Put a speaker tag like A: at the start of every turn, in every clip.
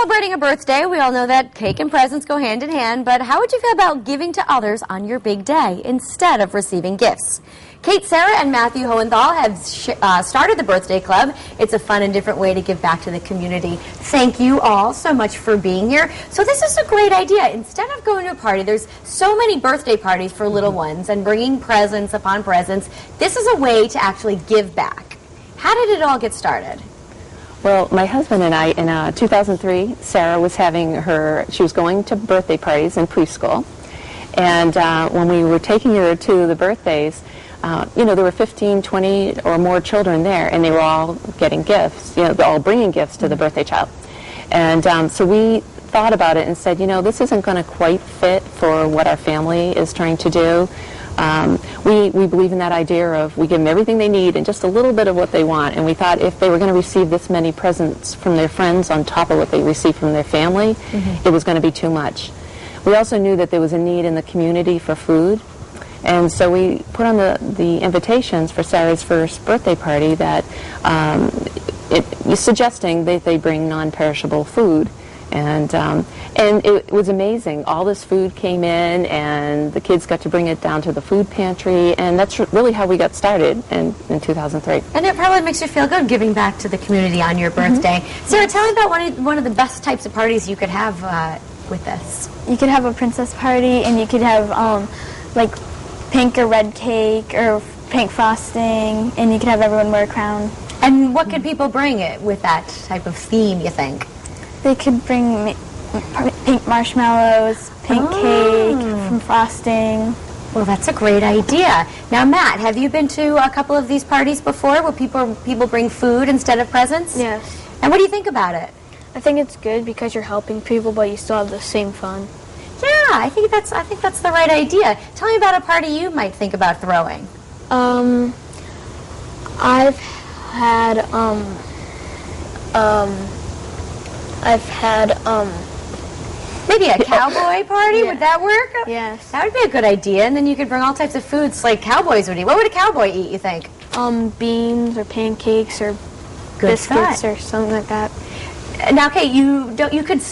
A: celebrating a birthday, we all know that cake and presents go hand in hand, but how would you feel about giving to others on your big day instead of receiving gifts? Kate, Sarah, and Matthew Hohenthal have started the Birthday Club. It's a fun and different way to give back to the community. Thank you all so much for being here. So this is a great idea. Instead of going to a party, there's so many birthday parties for little ones and bringing presents upon presents. This is a way to actually give back. How did it all get started?
B: Well, my husband and I, in 2003, Sarah was she was going to birthday parties in preschool. And when we were taking her to the birthdays, there were 15, 20 or more children there, and they were all getting gifts, all bringing gifts to the birthday child. And so we thought about it and said, this isn't going to quite fit for what our family is trying to do. We believe in that idea of we give them everything they need and just a little bit of what they want. And we thought if they were going to receive this many presents from their friends on top of what they received from their family, it was going to be too much. We also knew that there was a need in the community for food. And so we put on the invitations for Sarah's first birthday party that suggesting that they bring non-perishable food. And it was amazing. All this food came in, and the kids got to bring it down to the food pantry, and that's really how we got started in 2003.
A: And it probably makes you feel good giving back to the community on your birthday. Sarah, tell me about one of the best types of parties you could have with this.
C: You could have a princess party, and you could have like pink or red cake or pink frosting, and you could have everyone wear a crown.
A: And what could people bring it with that type of theme, you think?
C: They could bring pink marshmallows, pink cake from frosting.
A: Well, that's a great idea. Now, Matt, have you been to a couple of these parties before where people bring food instead of presents?
D: Yes.
A: And what do you think about it?
D: I think it's good because you're helping people, but you still have the same fun.
A: Yeah, I think that's the right idea. Tell me about a party you might think about throwing.
D: I've had
A: maybe a cowboy party.
D: Yeah.
A: Would that work?
D: Yes.
A: That would be a good idea. And then you could bring all types of foods like cowboys would eat. What would a cowboy eat, you think?
D: Beans or pancakes or biscuits or something like that.
A: Now, Kate, you could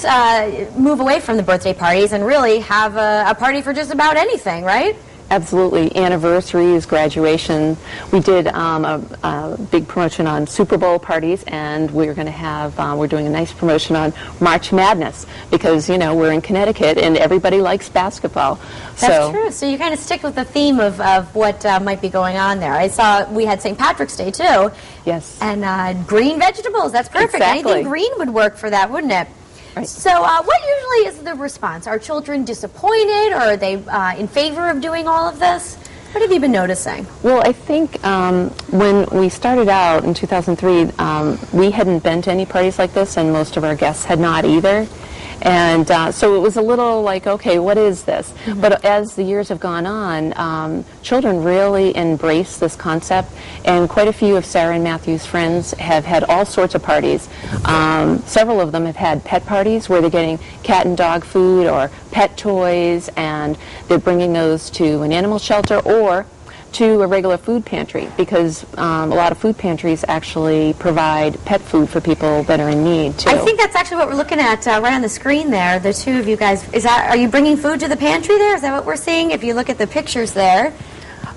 A: move away from the birthday parties and really have a party for just about anything, right?
B: Absolutely. Anniversaries, graduation. We did a big promotion on Super Bowl parties, and we're going to have, we're doing a nice promotion on March Madness because, we're in Connecticut and everybody likes basketball.
A: That's true. So you kind of stick with the theme of what might be going on there. I saw we had St. Patrick's Day, too.
B: Yes.
A: And green vegetables. That's perfect.
B: Exactly.
A: Anything green would work for that, wouldn't it?
B: Right.
A: So what usually is the response? Are children disappointed, or are they in favor of doing all of this? What have you been noticing?
B: Well, I think when we started out in 2003, we hadn't been to any parties like this, and most of our guests had not either. And so it was a little like, okay, what is this? Mm-hmm. But as the years have gone on, children really embrace this concept, and quite a few of Sarah and Matthew's friends have had all sorts of parties. Several of them have had pet parties where they're getting cat and dog food or pet toys, and they're bringing those to an animal shelter or to a regular food pantry, because a lot of food pantries actually provide pet food for people that are in need too.
A: I think that's actually what we're looking at right on the screen there. The two of you guys, are you bringing food to the pantry there? Is that what we're seeing? If you look at the pictures there.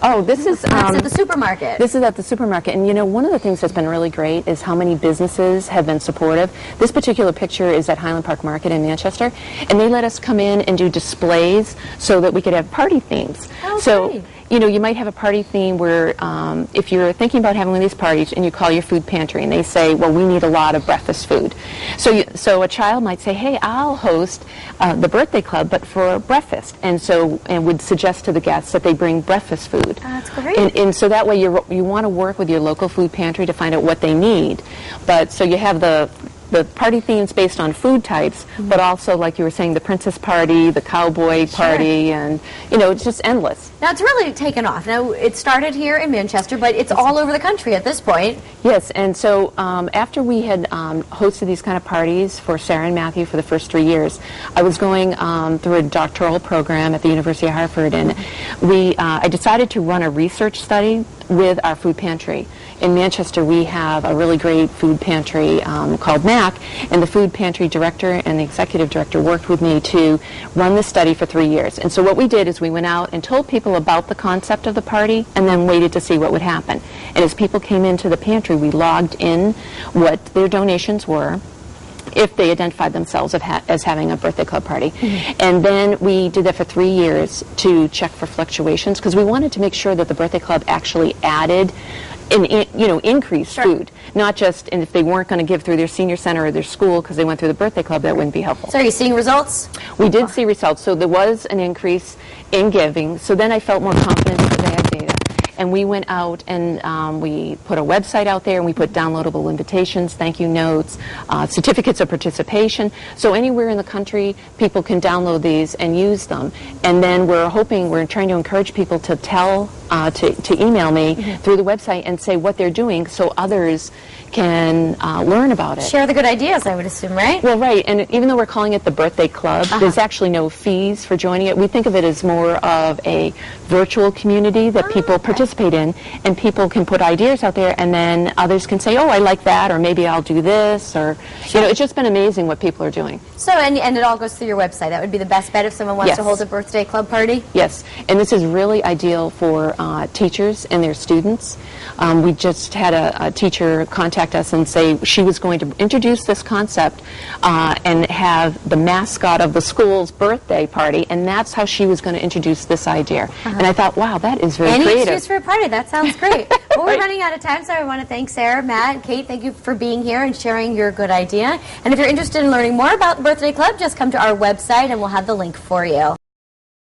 B: Oh, this is
A: at the supermarket.
B: This is at the supermarket, and one of the things that's been really great is how many businesses have been supportive. This particular picture is at Highland Park Market in Manchester, and they let us come in and do displays so that we could have party themes.
A: Oh,
B: so.
A: Great.
B: You might have a party theme where if you're thinking about having one of these parties and you call your food pantry and they say, well, we need a lot of breakfast food. So a child might say, hey, I'll host the birthday club, but for breakfast. And would suggest to the guests that they bring breakfast food.
A: That's great.
B: And so that way you want to work with your local food pantry to find out what they need. But so you have the party themes based on food types, but also, like you were saying, the princess party, the cowboy party, and, it's just endless.
A: Now, it's really taken off. Now, it started here in Manchester, but it's all over the country at this point.
B: Yes, and so after we had hosted these kind of parties for Sarah and Matthew for the first 3 years, I was going through a doctoral program at the University of Hartford, and I decided to run a research study with our food pantry. in Manchester we have a really great food pantry called MAC, and the food pantry director and the executive director worked with me to run this study for 3 years. And so what we did is we went out and told people about the concept of the party and then waited to see what would happen. And as people came into the pantry, we logged in what their donations were, if they identified themselves as having a birthday club party. Mm-hmm. And then we did that for 3 years to check for fluctuations, because we wanted to make sure that the birthday club actually added increased food, not just, and if they weren't going to give through their senior center or their school because they went through the birthday club, that wouldn't be helpful.
A: So are you seeing results?
B: We did see results. So there was an increase in giving. So then I felt more confident because I had data. And we went out and we put a website out there, and we put downloadable invitations, thank you notes, certificates of participation. So anywhere in the country, people can download these and use them. And then we're trying to encourage people to to email me through the website and say what they're doing so others can learn about it.
A: Share the good ideas, I would assume, right?
B: Well, right. And even though we're calling it the birthday club, there's actually no fees for joining it. We think of it as more of a virtual community that people participate in, and people can put ideas out there, and then others can say, oh, I like that, or maybe I'll do this, or, it's just been amazing what people are doing.
A: So, and it all goes through your website. That would be the best bet if someone wants to hold a birthday club party?
B: Yes. And this is really ideal for teachers and their students. We just had a teacher contact us and say she was going to introduce this concept and have the mascot of the school's birthday party, and that's how she was going to introduce this idea. And I thought, wow, that is very creative.
A: Any excuse for a party. That sounds great. Well, we're running out of time, so I want to thank Sarah, Matt, and Kate. Thank you for being here and sharing your good idea. And if you're interested in learning more about the Birthday Club, just come to our website, and we'll have the link for you.